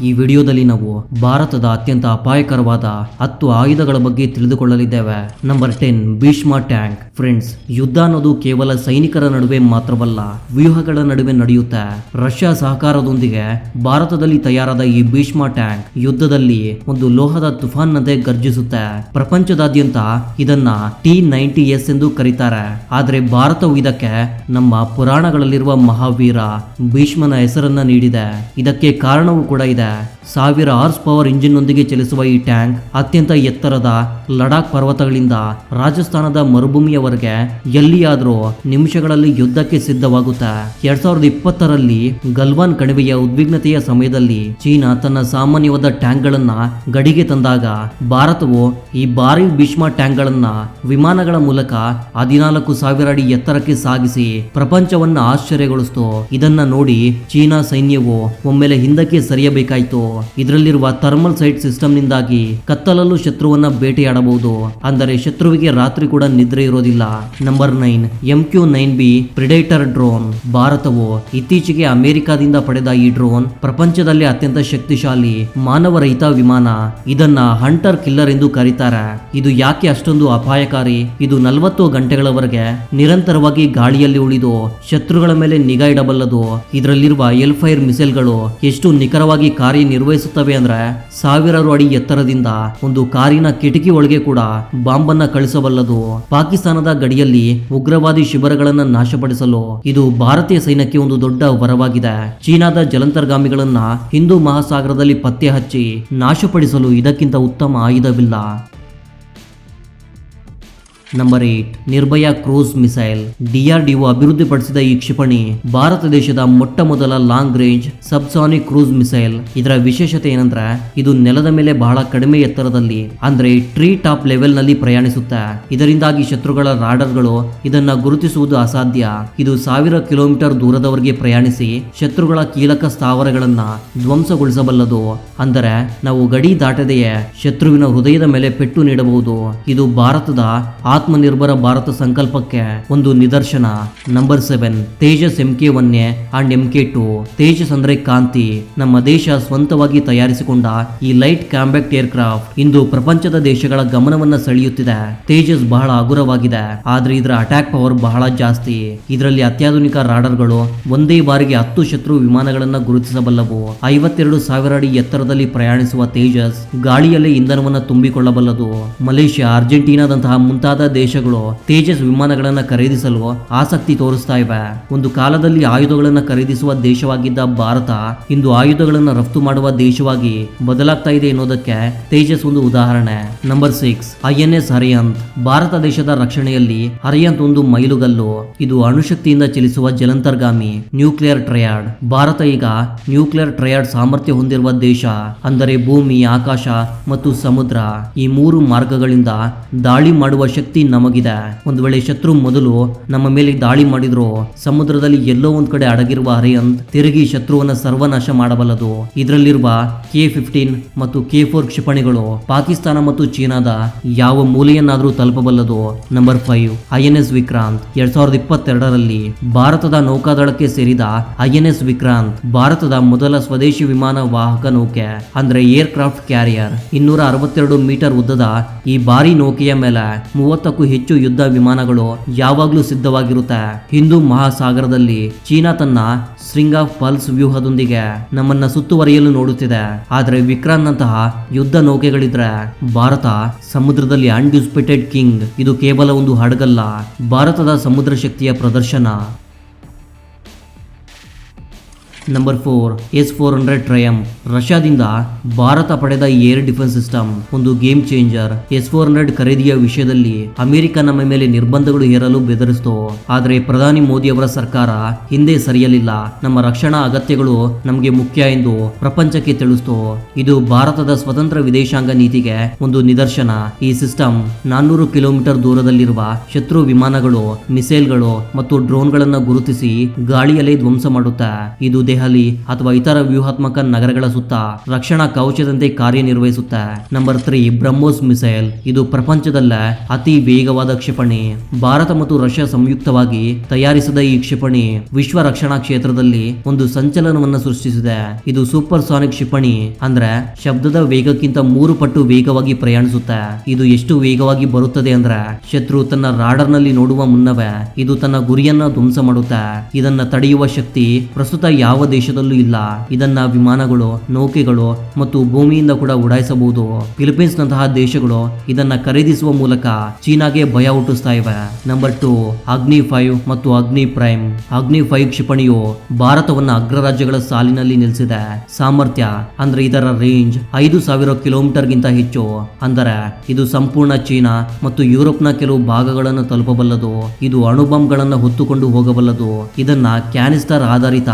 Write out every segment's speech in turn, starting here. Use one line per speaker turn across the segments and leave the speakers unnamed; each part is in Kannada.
ಈ ವಿಡಿಯೋದಲ್ಲಿ ನಾವು ಭಾರತದ ಅತ್ಯಂತ ಅಪಾಯಕರವಾದ 10 ಆಯುಧಗಳ ಬಗ್ಗೆ ತಿಳಿದುಕೊಳ್ಳಲಿದ್ದೇವೆ. Number 10 Bhishma tank. ಫ್ರೆಂಡ್ಸ್, ಯುದ್ಧ ಅನ್ನೋದು ಕೇವಲ ಸೈನಿಕರ ನಡುವೆ ಮಾತ್ರವಲ್ಲ, ವ್ಯೂಹಗಳ ನಡುವೆ ನಡೆಯುತ್ತೆ. ರಷ್ಯಾ ಸಹಕಾರದೊಂದಿಗೆ ಭಾರತದಲ್ಲಿ ತಯಾರಾದ ಈ ಭೀಷ್ಮ ಟ್ಯಾಂಕ್ ಯುದ್ಧದಲ್ಲಿ ಒಂದು ಲೋಹದ ತುಫಾನ್ನಂತೆ ಗರ್ಜಿಸುತ್ತೆ. ಪ್ರಪಂಚದಾದ್ಯಂತ ಇದನ್ನ T-90S ಎಂದು ಕರೀತಾರೆ. ಆದ್ರೆ ಭಾರತವು ಇದಕ್ಕೆ ನಮ್ಮ ಪುರಾಣಗಳಲ್ಲಿರುವ ಮಹಾವೀರ ಭೀಷ್ಮನ ಹೆಸರನ್ನ ನೀಡಿದೆ. ಇದಕ್ಕೆ ಕಾರಣವೂ ಕೂಡ ಇದೆ. 1000 ಹಾರ್ಸ್ ಪವರ್ ಇಂಜಿನ್ ನೊಂದಿಗೆ ಚಲಿಸುವ ಈ ಟ್ಯಾಂಕ್ ಅತ್ಯಂತ ಎತ್ತರದ ಲಡಾಖ್ ಪರ್ವತಗಳಿಂದ ರಾಜಸ್ಥಾನದ ಮರುಭೂಮಿಯವರೆಗೆ ಎಲ್ಲಿಯಾದ್ರೂ ನಿಮಿಷಗಳಲ್ಲಿ ಯುದ್ಧಕ್ಕೆ ಸಿದ್ಧವಾಗುತ್ತೆ. 2020ರಲ್ಲಿ ಗಲ್ವಾನ್ ಕಣಿವೆಯ ಉದ್ವಿಗ್ನತೆಯ ಸಮಯದಲ್ಲಿ ಚೀನಾ ತನ್ನ ಸಾಮಾನ್ಯವಾದ ಟ್ಯಾಂಕ್ ಗಳನ್ನ ಗಡಿಗೆ ತಂದಾಗ ಭಾರತವು ಈ ಭಾರಿ ಭೀಷ್ಮ ಟ್ಯಾಂಕ್ ಗಳನ್ನ ವಿಮಾನಗಳ ಮೂಲಕ 14,000 ಅಡಿ ಎತ್ತರಕ್ಕೆ ಸಾಗಿಸಿ ಪ್ರಪಂಚವನ್ನ ಆಶ್ಚರ್ಯಗೊಳಿಸಿತು. ಇದನ್ನ ನೋಡಿ ಚೀನಾ ಸೈನ್ಯವು ಒಮ್ಮೆಲೆ ಹಿಂದಕ್ಕೆ ಸರಿಯಬೇಕಾಯಿತು. ಇದರಲ್ಲಿರುವ ಥರ್ಮಲ್ ಸೈಟ್ ಸಿಸ್ಟಮ್ ನಿಂದಾಗಿ ಕತ್ತಲಲ್ಲೂ ಶತ್ರುವನ್ನ ಬೇಟೆಯಾಡಬಹುದು. ಅಂದರೆ ಶತ್ರುವಿಗೆ ರಾತ್ರಿ ಕೂಡ ನಿದ್ರೆ ಇರೋದಿಲ್ಲ. Number 9 MQ-9B predator drone. ಭಾರತವು ಇತ್ತೀಚೆಗೆ ಅಮೆರಿಕಾದಿಂದ ಪಡೆದ ಈ ಡ್ರೋನ್ ಪ್ರಪಂಚದಲ್ಲಿ ಅತ್ಯಂತ ಶಕ್ತಿಶಾಲಿ ಮಾನವರಹಿತ ವಿಮಾನ. ಇದನ್ನ ಹಂಟರ್ ಕಿಲ್ಲರ್ ಎಂದು ಕರೀತಾರೆ. ಇದು ಯಾಕೆ ಅಷ್ಟೊಂದು ಅಪಾಯಕಾರಿ? ಇದು 40 ಗಂಟೆಗಳವರೆಗೆ ನಿರಂತರವಾಗಿ ಗಾಳಿಯಲ್ಲಿ ಉಳಿದು ಶತ್ರುಗಳ ಮೇಲೆ ನಿಗಾ ಇಡಬಲ್ಲದು. ಇದರಲ್ಲಿರುವ ಎಲ್ಫೈರ್ ಮಿಸೈಲ್ಗಳು ಎಷ್ಟು ನಿಖರವಾಗಿ ಕಾರ್ಯನಿರ್ವಹಿಸುತ್ತವೆ ಅಂದ್ರೆ 1000 ಅಡಿ ಎತ್ತರದಿಂದ ಒಂದು ಕಾರಿನ ಕಿಟಕಿ ಒಳಗೆ ಕೂಡ ಬಾಂಬನ್ನ ಕಳಿಸಬಲ್ಲದು. ಪಾಕಿಸ್ತಾನದ ಗಡಿಯಲ್ಲಿ ಉಗ್ರವಾದಿ ಶಿಬಿರಗಳನ್ನ ನಾಶಪಡಿಸಲು ಇದು ಭಾರತೀಯ ಸೈನ್ಯಕ್ಕೆ ಒಂದು ದೊಡ್ಡ ವರವಾಗಿದೆ. ಚೀನಾದ ಜಲಂತರ್ಗಾಮಿಗಳನ್ನ ಹಿಂದೂ ಮಹಾಸಾಗರದಲ್ಲಿ ಪತ್ತೆ ಹಚ್ಚಿ ನಾಶಪಡಿಸಲು ಇದಕ್ಕಿಂತ ಉತ್ತಮ ಆಯುಧವಿಲ್ಲ. ನಂಬರ್ 8 ನಿರ್ಭಯ ಕ್ರೂಸ್ ಮಿಸೈಲ್. DRDO ಅಭಿವೃದ್ಧಿಪಡಿಸಿದ ಈ ಕ್ಷಿಪಣಿ ಭಾರತ ದೇಶದ ಮೊಟ್ಟ ಮೊದಲ long range subsonic cruise missile. ಇದರ ವಿಶೇಷತೆ ಏನಂದ್ರೆ ಇದು ನೆಲದ ಮೇಲೆ ಬಹಳ ಕಡಿಮೆ ಎತ್ತರದಲ್ಲಿ ಅಂದ್ರೆ ಟ್ರೀ ಟಾಪ್ ಲೆವೆಲ್ ನಲ್ಲಿ ಪ್ರಯಾಣಿಸುತ್ತೆ. ಇದರಿಂದಾಗಿ ಶತ್ರುಗಳ ರಾಡರ್ಗಳು ಇದನ್ನ ಗುರುತಿಸುವುದು ಅಸಾಧ್ಯ. ಇದು 1000 ಕಿಲೋಮೀಟರ್ ದೂರದವರೆಗೆ ಪ್ರಯಾಣಿಸಿ ಶತ್ರುಗಳ ಕೀಲಕ ಸ್ಥಾವರಗಳನ್ನ ಧ್ವಂಸಗೊಳಿಸಬಲ್ಲದು. ಅಂದರೆ ನಾವು ಗಡಿ ದಾಟದೆಯೇ ಶತ್ರುವಿನ ಹೃದಯದ ಮೇಲೆ ಪೆಟ್ಟು ನೀಡಬಹುದು. ಇದು ಭಾರತದ ಆತ್ಮನಿರ್ಭರ ಭಾರತ ಸಂಕಲ್ಪಕ್ಕೆ ಒಂದು ನಿದರ್ಶನ. Number 7 Tejas MK-1A and MK-2. Tejas ಅಂದ್ರೆ ಕಾಂತಿ. ನಮ್ಮ ದೇಶ ಸ್ವಂತವಾಗಿ ತಯಾರಿಸಿಕೊಂಡ ಈ ಲೈಟ್ ಕಾಂಬ್ಯಾಕ್ಟ್ ಏರ್ಕ್ರಾಫ್ಟ್ ಇಂದು ಪ್ರಪಂಚದ ದೇಶಗಳ ಗಮನವನ್ನ ಸೆಳೆಯುತ್ತಿದೆ. ತೇಜಸ್ ಬಹಳ ಹಗುರವಾಗಿದೆ, ಆದ್ರೆ ಇದರ ಅಟ್ಯಾಕ್ ಪವರ್ ಬಹಳ ಜಾಸ್ತಿ. ಇದರಲ್ಲಿ ಅತ್ಯಾಧುನಿಕ ರಾಡರ್ಗಳು ಒಂದೇ ಬಾರಿಗೆ 10 ಶತ್ರು ವಿಮಾನಗಳನ್ನ ಗುರುತಿಸಬಲ್ಲವು. 52,000 ಅಡಿ ಎತ್ತರದಲ್ಲಿ ಪ್ರಯಾಣಿಸುವ ತೇಜಸ್ ಗಾಳಿಯಲ್ಲೇ ಇಂಧನವನ್ನ ತುಂಬಿಕೊಳ್ಳಬಲ್ಲದು. ಮಲೇಷ್ಯಾ, ಅರ್ಜೆಂಟೀನಾದಂತಹ ಮುಂತಾದ ದೇಶಗಳು ತೇಜಸ್ ವಿಮಾನಗಳನ್ನ ಖರೀದಿಸಲು ಆಸಕ್ತಿ ತೋರಿಸ್ತಾ ಇವೆ. ಒಂದು ಕಾಲದಲ್ಲಿ ಆಯುಧಗಳನ್ನ ಖರೀದಿಸುವ ದೇಶವಾಗಿದ್ದ ಭಾರತ ಇಂದು ಆಯುಧಗಳನ್ನ ರಫ್ತು ಮಾಡುವ ದೇಶವಾಗಿ ಬದಲಾಗ್ತಾ ಇದೆ ಎನ್ನುವುದಕ್ಕೆ ತೇಜಸ್ ಒಂದು ಉದಾಹರಣೆ. Number 6 INS Arihant. ಭಾರತ ದೇಶದ ರಕ್ಷಣೆಯಲ್ಲಿ ಅರಿಹಂತ್ ಒಂದು ಮೈಲುಗಲ್ಲು. ಇದು ಅಣುಶಕ್ತಿಯಿಂದ ಚಲಿಸುವ ಜಲಂತರ್ಗಾಮಿ ನ್ಯೂಕ್ಲಿಯರ್ ಟ್ರಯಾಡ್. ಭಾರತ ಈಗ ನ್ಯೂಕ್ಲಿಯರ್ ಟ್ರಯಾಡ್ ಸಾಮರ್ಥ್ಯ ಹೊಂದಿರುವ ದೇಶ. ಅಂದರೆ ಭೂಮಿ, ಆಕಾಶ ಮತ್ತು ಸಮುದ್ರ ಈ 3 ಮಾರ್ಗಗಳಿಂದ ದಾಳಿ ಮಾಡುವ ಶಕ್ತಿ ನಮಗಿದೆ. ಒಂದು ವೇಳೆ ಶತ್ರು ಮೊದಲು ನಮ್ಮ ಮೇಲೆ ದಾಳಿ ಮಾಡಿದ್ರು ಸಮುದ್ರದಲ್ಲಿ ಎಲ್ಲೋ ಒಂದ್ ಕಡೆ ಅಡಗಿರುವ ಅರಿಹಂತ್ ತಿರುಗಿ ಶತ್ರುವನ್ನ ಸರ್ವನಾಶ ಮಾಡಬಲ್ಲದು. ಇದರಲ್ಲಿರುವ K-15 ಮತ್ತು K-4 ಕ್ಷಿಪಣಿಗಳು ಪಾಕಿಸ್ತಾನ ಮತ್ತು ಚೀನಾದ ಯಾವ ಮೂಲೆಯನ್ನಾದ್ರೂ ತಲುಪಬಲ್ಲದು. Number 5 INS Vikrant. 2022ರಲ್ಲಿ ಭಾರತದ ನೌಕಾದಳಕ್ಕೆ ಸೇರಿದ INS ವಿಕ್ರಾಂತ್ ಭಾರತದ ಮೊದಲ ಸ್ವದೇಶಿ ವಿಮಾನ ವಾಹಕ ನೌಕೆ ಅಂದ್ರೆ ಏರ್ ಕ್ರಾಫ್ಟ್ ಕ್ಯಾರಿಯರ್. 262 ಮೀಟರ್ ಉದ್ದದ ಈ ಭಾರಿ ನೌಕೆಯ ಮೇಲೆ 30ಕ್ಕೂ ಹೆಚ್ಚು ಯುದ್ಧ ವಿಮಾನಗಳು ಯಾವಾಗ್ಲೂ ಸಿದ್ಧವಾಗಿರುತ್ತೆ. ಹಿಂದೂ ಮಹಾಸಾಗರದಲ್ಲಿ ಚೀನಾ ತನ್ನ ಸ್ಟ್ರಿಂಗ್ ಆಫ್ ಪಲ್ಸ್ ವ್ಯೂಹದೊಂದಿಗೆ ನಮ್ಮನ್ನ ಸುತ್ತುವರಿಯಲು ನೋಡುತ್ತಿದೆ. ಆದ್ರೆ ವಿಕ್ರಾಂತ್ ನಂತಹ ಯುದ್ಧ ನೌಕೆಗಳಿದ್ರೆ ಭಾರತ ಸಮುದ್ರದಲ್ಲಿ ಅನ್ಡಿಸ್ಪ್ಯೂಟೆಡ್ ಕಿಂಗ್. ಇದು ಕೇವಲ ಒಂದು ಹಡಗಲ್ಲ, ಭಾರತದ ಸಮುದ್ರ ಶಕ್ತಿಯ ಪ್ರದರ್ಶನ. Number 4 S-400 triumph. ರಷ್ಯಾದಿಂದ ಭಾರತ ಪಡೆದ ಏರ್ ಡಿಫೆನ್ಸ್ ಸಿಸ್ಟಮ್ ಒಂದು ಗೇಮ್ ಚೇಂಜರ್. S-400 ಖರೀದಿಯ ವಿಷಯದಲ್ಲಿ ಅಮೆರಿಕ ನಮ್ಮ ಮೇಲೆ ನಿರ್ಬಂಧಗಳು ಹೇರಲು ಬೆದರಿಸಿತು. ಆದರೆ ಪ್ರಧಾನಿ ಮೋದಿ ಅವರ ಸರ್ಕಾರ ಹಿಂದೆ ಸರಿಯಲಿಲ್ಲ. ನಮ್ಮ ರಕ್ಷಣಾ ಅಗತ್ಯಗಳು ನಮಗೆ ಮುಖ್ಯ ಎಂದು ಪ್ರಪಂಚಕ್ಕೆ ತಿಳಿಸಿತು. ಇದು ಭಾರತದ ಸ್ವತಂತ್ರ ವಿದೇಶಾಂಗ ನೀತಿಗೆ ಒಂದು ನಿದರ್ಶನ. ಈ ಸಿಸ್ಟಮ್ 400 ಕಿಲೋಮೀಟರ್ ದೂರದಲ್ಲಿರುವ ಶತ್ರು ವಿಮಾನಗಳು, ಮಿಸೈಲ್ಗಳು ಮತ್ತು ಡ್ರೋನ್ಗಳನ್ನ ಗುರುತಿಸಿ ಗಾಳಿಯಲ್ಲೇ ಧ್ವಂಸ ಮಾಡುತ್ತೆ. ಇದು ದೆಹಲಿ ಅಥವಾ ಇತರ ವ್ಯೂಹಾತ್ಮಕ ನಗರಗಳ ಸುತ್ತ ರಕ್ಷಣಾ ಕವಚದಂತೆ ಕಾರ್ಯನಿರ್ವಹಿಸುತ್ತೆ. Number 3 BrahMos missile. ಇದು ಪ್ರಪಂಚದಲ್ಲೇ ಅತಿ ವೇಗವಾದ ಕ್ಷಿಪಣಿ. ಭಾರತ ಮತ್ತು ರಷ್ಯಾ ಸಂಯುಕ್ತವಾಗಿ ತಯಾರಿಸಿದ ಈ ಕ್ಷಿಪಣಿ ವಿಶ್ವ ರಕ್ಷಣಾ ಕ್ಷೇತ್ರದಲ್ಲಿ ಒಂದು ಸಂಚಲನವನ್ನು ಸೃಷ್ಟಿಸಿದೆ. ಇದು ಸೂಪರ್ ಸಾನಿಕ್ ಕ್ಷಿಪಣಿ, ಅಂದ್ರೆ ಶಬ್ದದ ವೇಗಕ್ಕಿಂತ 3 ಪಟ್ಟು ವೇಗವಾಗಿ ಪ್ರಯಾಣಿಸುತ್ತೆ. ಇದು ಎಷ್ಟು ವೇಗವಾಗಿ ಬರುತ್ತದೆ ಅಂದ್ರೆ ಶತ್ರು ತನ್ನ ರಾಡರ್ ನಲ್ಲಿ ನೋಡುವ ಮುನ್ನವೇ ಇದು ತನ್ನ ಗುರಿಯನ್ನ ಧ್ವಂಸ ಮಾಡುತ್ತೆ. ಇದನ್ನ ತಡೆಯುವ ಶಕ್ತಿ ಪ್ರಸ್ತುತ ಯಾವ ದೇಶದಲ್ಲೂ ಇಲ್ಲ. ಇದನ್ನ ವಿಮಾನಗಳು, ನೌಕೆಗಳು ಮತ್ತು ಭೂಮಿಯಿಂದ ಕೂಡ ಉಡಾಯಿಸಬಹುದು. ಫಿಲಿಪೀನ್ಸ್ ನಂತಹ ದೇಶಗಳು ಇದನ್ನ ಖರೀದಿಸುವ ಮೂಲಕ ಚೀನಾಗೆ ಭಯ ಹುಟ್ಟಿಸ್ತಾ ಇವೆ. ನಂಬರ್ 2 ಅಗ್ನಿ 5 ಮತ್ತು ಅಗ್ನಿ ಪ್ರೈಮ್. ಅಗ್ನಿ 5 ಕ್ಷಿಪಣಿಯು ಭಾರತವನ್ನ ಅಗ್ರರಾಜ್ಯಗಳ ಸಾಲಿನಲ್ಲಿ ನಿಲ್ಲಿಸಿದೆ. ಸಾಮರ್ಥ್ಯ ಅಂದ್ರೆ ಇದರ ರೇಂಜ್ 5000 ಕಿಲೋಮೀಟರ್ ಗಿಂತ ಹೆಚ್ಚು. ಅಂದರೆ ಇದು ಸಂಪೂರ್ಣ ಚೀನಾ ಮತ್ತು ಯುರೋಪ್ನ ಕೆಲವು ಭಾಗಗಳನ್ನು ತಲುಪಬಲ್ಲದು. ಇದು ಅಣುಬಾಂಬ್ಗಳನ್ನು ಹೊತ್ತುಕೊಂಡು ಹೋಗಬಲ್ಲದು. ಇದನ್ನ ಕ್ಯಾನಿಸ್ಟರ್ ಆಧಾರಿತ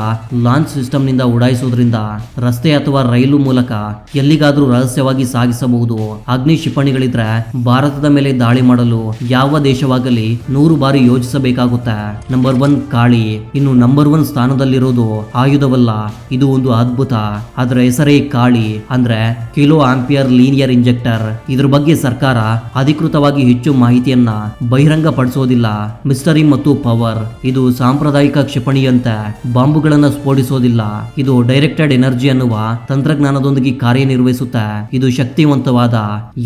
ಲಾಂಚ್ ಸಿಸ್ಟಮ್ ನಿಂದ ಉಡಾಯಿಸುವುದರಿಂದ ರಸ್ತೆ ಅಥವಾ ರೈಲು ಮೂಲಕ ಎಲ್ಲಿಗಾದ್ರೂ ರಹಸ್ಯವಾಗಿ ಸಾಗಿಸಬಹುದು. ಅಗ್ನಿ ಕ್ಷಿಪಣಿಗಳಿದ್ರೆ ಭಾರತದ ಮೇಲೆ ದಾಳಿ ಮಾಡಲು ಯಾವ ದೇಶವಾಗಲಿ 100 ಬಾರಿ ಯೋಚಿಸಬೇಕಾಗುತ್ತೆ. ನಂಬರ್ 1 ಕಾಳಿ. ಇನ್ನು ನಂಬರ್ 1 ಸ್ಥಾನದಲ್ಲಿರೋದು ಆಯುಧವಲ್ಲ, ಇದು ಒಂದು ಅದ್ಭುತ. ಅದರ ಹೆಸರೇ ಕಾಳಿ, ಅಂದ್ರೆ ಕಿಲೋ ಆಂಪಿಯರ್ ಲೀನಿಯರ್ ಇಂಜೆಕ್ಟರ್. ಇದ್ರ ಬಗ್ಗೆ ಸರ್ಕಾರ ಅಧಿಕೃತವಾಗಿ ಹೆಚ್ಚು ಮಾಹಿತಿಯನ್ನ ಬಹಿರಂಗ ಪಡಿಸೋದಿಲ್ಲ. ಮಿಸ್ಟರಿ ಮತ್ತು ಪವರ್. ಇದು ಸಾಂಪ್ರದಾಯಿಕ ಕ್ಷಿಪಣಿಯಂತೆ ಬಾಂಬುಗಳನ್ನು ಸ್ಫೋಟಿಸೋದಿಲ್ಲ. ಇದು ಡೈರೆಕ್ಟೆಡ್ ಎನರ್ಜಿ ಅನ್ನುವ ತಂತ್ರಜ್ಞಾನದೊಂದಿಗೆ ಕಾರ್ಯನಿರ್ವಹಿಸುತ್ತೆ. ಇದು ಶಕ್ತಿವಂತವಾದ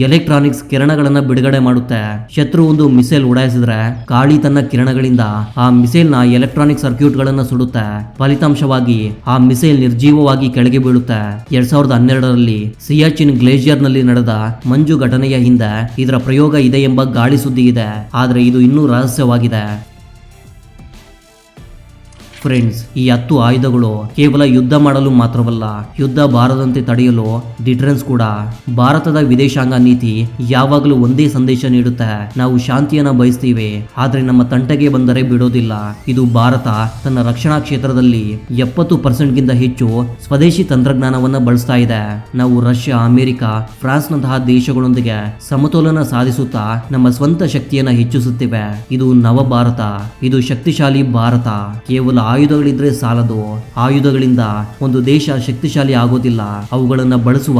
ಎಲೆಕ್ಟ್ರಾನಿಕ್ಸ್ ಕಿರಣಗಳನ್ನ ಬಿಡುಗಡೆ ಮಾಡುತ್ತೆ. ಶತ್ರು ಒಂದು ಮಿಸೈಲ್ ಉಡಾಯಿಸಿದ್ರೆ ಕಾಳಿ ತನ್ನ ಕಿರಣಗಳಿಂದ ಆ ಮಿಸೈಲ್ ನ ಎಲೆಕ್ಟ್ರಾನಿಕ್ ಸರ್ಕ್ಯೂಟ್ ಗಳನ್ನ ಸುಡುತ್ತೆ. ಫಲಿತಾಂಶವಾಗಿ ಆ ಮಿಸೈಲ್ ನಿರ್ಜೀವವಾಗಿ ಕೆಳಗೆ ಬೀಳುತ್ತೆ. 2012ರಲ್ಲಿ ಸಿಯಾಚಿನ್ ಗ್ಲೇಷಿಯರ್ ನಲ್ಲಿ ನಡೆದ ಮಂಜು ಘಟನೆಯ ಹಿಂದೆ ಇದರ ಪ್ರಯೋಗ ಇದೆ ಎಂಬ ಗಾಳಿ ಸುದ್ದಿ ಇದೆ. ಆದರೆ ಇದು ಇನ್ನೂ ರಹಸ್ಯವಾಗಿದೆ. ಫ್ರೆಂಡ್ಸ್, ಈ 10 ಆಯುಧಗಳು ಕೇವಲ ಯುದ್ಧ ಮಾಡಲು ಮಾತ್ರವಲ್ಲ, ಯುದ್ಧ ಬಾರದಂತೆ ತಡೆಯಲು ಡಿಟರೆನ್ಸ್ ಕೂಡ. ಭಾರತದ ವಿದೇಶಾಂಗ ನೀತಿ ಯಾವಾಗಲೂ ಒಂದೇ ಸಂದೇಶ ನೀಡುತ್ತೆ: ನಾವು ಶಾಂತಿಯನ್ನ ಬಯಸ್ತೀವಿ, ಆದ್ರೆ ನಮ್ಮ ತಂಟೆಗೆ ಬಂದರೆ ಬಿಡೋದಿಲ್ಲ. ಇದು ಭಾರತ ತನ್ನ ರಕ್ಷಣಾ ಕ್ಷೇತ್ರದಲ್ಲಿ 70% ಗಿಂತ ಹೆಚ್ಚು ಸ್ವದೇಶಿ ತಂತ್ರಜ್ಞಾನವನ್ನ ಬಳಸ್ತಾ ಇದೆ. ನಾವು ರಷ್ಯಾ, ಅಮೆರಿಕ, ಫ್ರಾನ್ಸ್ ನಂತಹ ದೇಶಗಳೊಂದಿಗೆ ಸಮತೋಲನ ಸಾಧಿಸುತ್ತಾ ನಮ್ಮ ಸ್ವಂತ ಶಕ್ತಿಯನ್ನ ಹೆಚ್ಚಿಸುತ್ತಿವೆ. ಇದು ನವ ಭಾರತ, ಇದು ಶಕ್ತಿಶಾಲಿ ಭಾರತ. ಕೇವಲ ಆಯುಧಗಳಿದ್ರೆ ಸಾಲದು. ಆಯುಧಗಳಿಂದ ಒಂದು ದೇಶ ಶಕ್ತಿಶಾಲಿ ಆಗೋದಿಲ್ಲ, ಅವುಗಳನ್ನ ಬಳಸುವ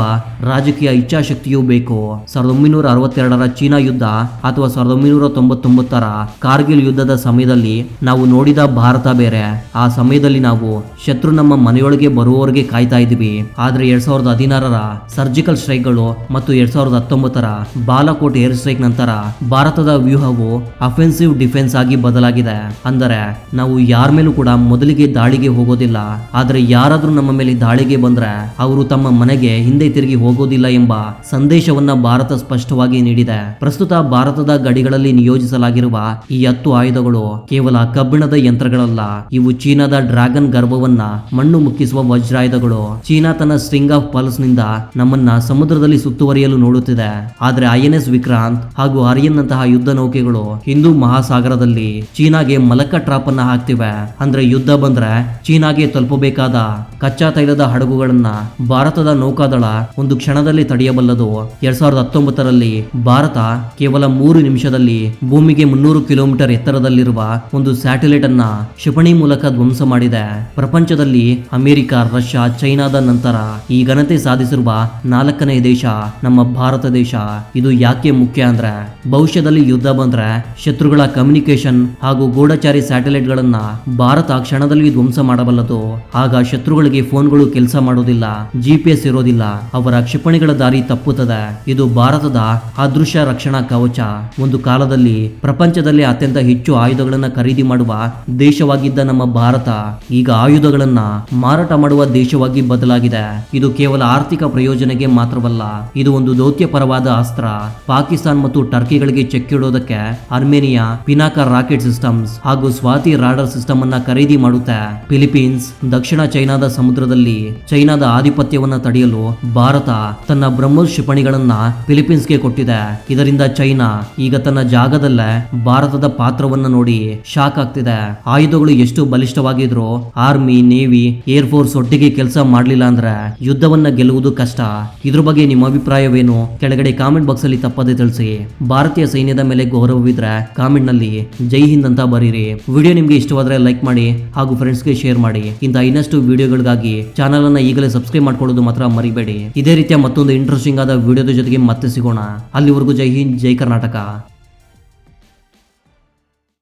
ರಾಜಕೀಯ ಇಚ್ಛಾಶಕ್ತಿಯೂ ಬೇಕು. 1962ರ ಚೀನಾ ಯುದ್ಧ ಅಥವಾ 1999ರ ಕಾರ್ಗಿಲ್ ಯುದ್ಧದ ಸಮಯದಲ್ಲಿ ನಾವು ನೋಡಿದ ಭಾರತ ಬೇರೆ. ಆ ಸಮಯದಲ್ಲಿ ನಾವು ಶತ್ರು ನಮ್ಮ ಮನೆಯೊಳಗೆ ಬರುವವರೆಗೆ ಕಾಯ್ತಾ ಇದ್ವಿ. ಆದ್ರೆ 2016ರ ಸರ್ಜಿಕಲ್ ಸ್ಟ್ರೈಕ್ಗಳು ಮತ್ತು 2019ರ ಬಾಲಾಕೋಟ್ ಏರ್ ಸ್ಟ್ರೈಕ್ ನಂತರ ಭಾರತದ ವ್ಯೂಹವು ಅಫೆನ್ಸಿವ್ ಡಿಫೆನ್ಸ್ ಆಗಿ ಬದಲಾಗಿದೆ. ಅಂದರೆ ನಾವು ಯಾರ ಮೇಲೂ ಕೂಡ ಮೊದಲಿಗೆ ದಾಳಿಗೆ ಹೋಗೋದಿಲ್ಲ, ಆದ್ರೆ ಯಾರಾದ್ರೂ ನಮ್ಮ ಮೇಲೆ ದಾಳಿಗೆ ಬಂದ್ರೆ ಅವರು ತಮ್ಮ ಮನೆಗೆ ಹಿಂದೆ ತಿರುಗಿ ಹೋಗೋದಿಲ್ಲ ಎಂಬ ಸಂದೇಶವನ್ನ ಭಾರತ ಸ್ಪಷ್ಟವಾಗಿ ನೀಡಿದೆ. ಪ್ರಸ್ತುತ ಭಾರತದ ಗಡಿಗಳಲ್ಲಿ ನಿಯೋಜಿಸಲಾಗಿರುವ ಈ 10 ಆಯುಧಗಳು ಕೇವಲ ಕಬ್ಬಿಣದ ಯಂತ್ರಗಳಲ್ಲ, ಇವು ಚೀನಾದ ಡ್ರ್ಯಾಗನ್ ಗರ್ಭವನ್ನ ಮಣ್ಣು ಮುಕ್ಕಿಸುವ ವಜ್ರಾಯುಧಗಳು. ಚೀನಾ ತನ್ನ ಸ್ಟ್ರಿಂಗ್ ಆಫ್ ಪಲ್ಸ್ ನಿಂದ ನಮ್ಮನ್ನ ಸಮುದ್ರದಲ್ಲಿ ಸುತ್ತುವರಿಯಲು ನೋಡುತ್ತಿದೆ, ಆದ್ರೆ INS ವಿಕ್ರಾಂತ್ ಹಾಗೂ ಆರ್ಯನ್ ನಂತಹ ಯುದ್ಧ ನೌಕೆಗಳು ಹಿಂದೂ ಮಹಾಸಾಗರದಲ್ಲಿ ಚೀನಾಗೆ ಮಲಕ ಟ್ರಾಪ್ ಅನ್ನ ಹಾಕ್ತಿವೆ. ಅಂದ್ರೆ ಯುದ್ಧ ಬಂದ್ರೆ ಚೀನಾಗೆ ತಲುಪಬೇಕಾದ ಕಚ್ಚಾ ತೈಲದ ಹಡಗುಗಳನ್ನ ಭಾರತದ ನೌಕಾದಳ ಒಂದು ಕ್ಷಣದಲ್ಲಿ ತಡೆಯಬಲ್ಲದು. 2019ರಲ್ಲಿ ಭಾರತ ಕೇವಲ 3 ನಿಮಿಷದಲ್ಲಿ ಭೂಮಿಗೆ 300 ಕಿಲೋಮೀಟರ್ ಎತ್ತರದಲ್ಲಿರುವ ಒಂದು ಸ್ಯಾಟಲೈಟ್ ಅನ್ನ ಕ್ಷಿಪಣಿ ಮೂಲಕ ಧ್ವಂಸ ಮಾಡಿದೆ. ಪ್ರಪಂಚದಲ್ಲಿ ಅಮೆರಿಕ, ರಷ್ಯಾ, ಚೈನಾದ ನಂತರ ಈ ಘನತೆ ಸಾಧಿಸಿರುವ 4ನೇ ದೇಶ ನಮ್ಮ ಭಾರತ ದೇಶ. ಇದು ಯಾಕೆ ಮುಖ್ಯ ಅಂದ್ರೆ ಭವಿಷ್ಯದಲ್ಲಿ ಯುದ್ಧ ಬಂದ್ರೆ ಶತ್ರುಗಳ ಕಮ್ಯುನಿಕೇಶನ್ ಹಾಗೂ ಗೂಢಚಾರಿ ಸ್ಯಾಟಲೈಟ್ ಗಳನ್ನ ಭಾರತ ಕ್ಷಣದಲ್ಲಿ ಧ್ವಂಸ ಮಾಡಬಲ್ಲದು. ಆಗ ಶತ್ರುಗಳಿಗೆ ಫೋನ್ಗಳು ಕೆಲಸ ಮಾಡೋದಿಲ್ಲ, GPS ಇರೋದಿಲ್ಲ, ಅವರ ಕ್ಷಿಪಣಿಗಳ ದಾರಿ ತಪ್ಪುತ್ತದೆ. ಇದು ಭಾರತದ ಅದೃಶ್ಯ ರಕ್ಷಣಾ ಕವಚ. ಒಂದು ಕಾಲದಲ್ಲಿ ಪ್ರಪಂಚದಲ್ಲಿ ಅತ್ಯಂತ ಹೆಚ್ಚು ಆಯುಧಗಳನ್ನ ಖರೀದಿ ಮಾಡುವ ದೇಶವಾಗಿದ್ದ ನಮ್ಮ ಭಾರತ ಈಗ ಆಯುಧಗಳನ್ನ ಮಾರಾಟ ಮಾಡುವ ದೇಶವಾಗಿ ಬದಲಾಗಿದೆ. ಇದು ಕೇವಲ ಆರ್ಥಿಕ ಪ್ರಯೋಜನೆಗೆ ಮಾತ್ರವಲ್ಲ, ಇದು ಒಂದು ದೌತ್ಯಪರವಾದ ಅಸ್ತ್ರ. ಪಾಕಿಸ್ತಾನ್ ಮತ್ತು ಟರ್ಕಿಗಳಿಗೆ ಚೆಕ್ ಇಡೋದಕ್ಕೆ ಅರ್ಮೇನಿಯಾ ಪಿನಾಕ ರಾಕೆಟ್ ಸಿಸ್ಟಮ್ಸ್ ಹಾಗೂ ಸ್ವಾತಿ ರಾಡರ್ ಸಿಸ್ಟಮ್ ಅನ್ನ ಖರೀದಿ ಮಾಡುತ್ತೆ. ಫಿಲಿಪೀನ್ಸ್ ದಕ್ಷಿಣ ಚೈನಾದ ಸಮುದ್ರದಲ್ಲಿ ಚೈನಾದ ಆಧಿಪತ್ಯವನ್ನ ತಡೆಯಲು ಭಾರತ ತನ್ನ ಬ್ರಹ್ಮೋಸ್ ಕ್ಷಿಪಣಿಗಳನ್ನ ಫಿಲಿಪೀನ್ಸ್ಗೆ ಕೊಟ್ಟಿದೆ. ಇದರಿಂದ ಚೈನಾ ಈಗ ತನ್ನ ಜಾಗದಲ್ಲೇ ಭಾರತದ ಪಾತ್ರವನ್ನ ನೋಡಿ ಶಾಕ್ ಆಗ್ತಿದೆ. ಆಯುಧಗಳು ಎಷ್ಟು ಬಲಿಷ್ಠವಾಗಿದ್ರು ಆರ್ಮಿ, ನೇವಿ, ಏರ್ ಫೋರ್ಸ್ ಒಟ್ಟಿಗೆ ಕೆಲಸ ಮಾಡ್ಲಿಲ್ಲ ಅಂದ್ರೆ ಯುದ್ಧವನ್ನ ಗೆಲ್ಲುವುದು ಕಷ್ಟ. ಇದ್ರ ಬಗ್ಗೆ ನಿಮ್ಮ ಅಭಿಪ್ರಾಯವೇನು? ಕೆಳಗಡೆ ಕಾಮೆಂಟ್ ಬಾಕ್ಸ್ ಅಲ್ಲಿ ತಪ್ಪದೆ ತಿಳಿಸಿ. ಭಾರತೀಯ ಸೈನ್ಯದ ಮೇಲೆ ಗೌರವವಿದ್ರೆ ಕಾಮೆಂಟ್ ನಲ್ಲಿ ಜೈ ಹಿಂದ್ ಅಂತ ಬರೀರಿ. ವಿಡಿಯೋ ನಿಮ್ಗೆ ಇಷ್ಟವಾದ್ರೆ ಲೈಕ್ ಮಾಡಿ ಹಾಗೂ ಫ್ರೆಂಡ್ಸ್ಗೆ ಶೇರ್ ಮಾಡಿ. ಇಂಥ ಇನ್ನಷ್ಟು ವಿಡಿಯೋಗಳಿಗಾಗಿ ಚಾನಲ್ ಅನ್ನ ಈಗಲೇ ಸಬ್ಸ್ಕ್ರೈಬ್ ಮಾಡ್ಕೊಳ್ಳೋದು ಮಾತ್ರ ಮರಿಬೇಡಿ. ಇದೇ ರೀತಿಯ ಮತ್ತೊಂದು ಇಂಟ್ರೆಸ್ಟಿಂಗ್ ಆದ ವಿಡಿಯೋದ ಜೊತೆಗೆ ಮತ್ತೆ ಸಿಗೋಣ. ಅಲ್ಲಿವರೆಗೂ ಜೈ ಹಿಂದ್, ಜೈ ಕರ್ನಾಟಕ.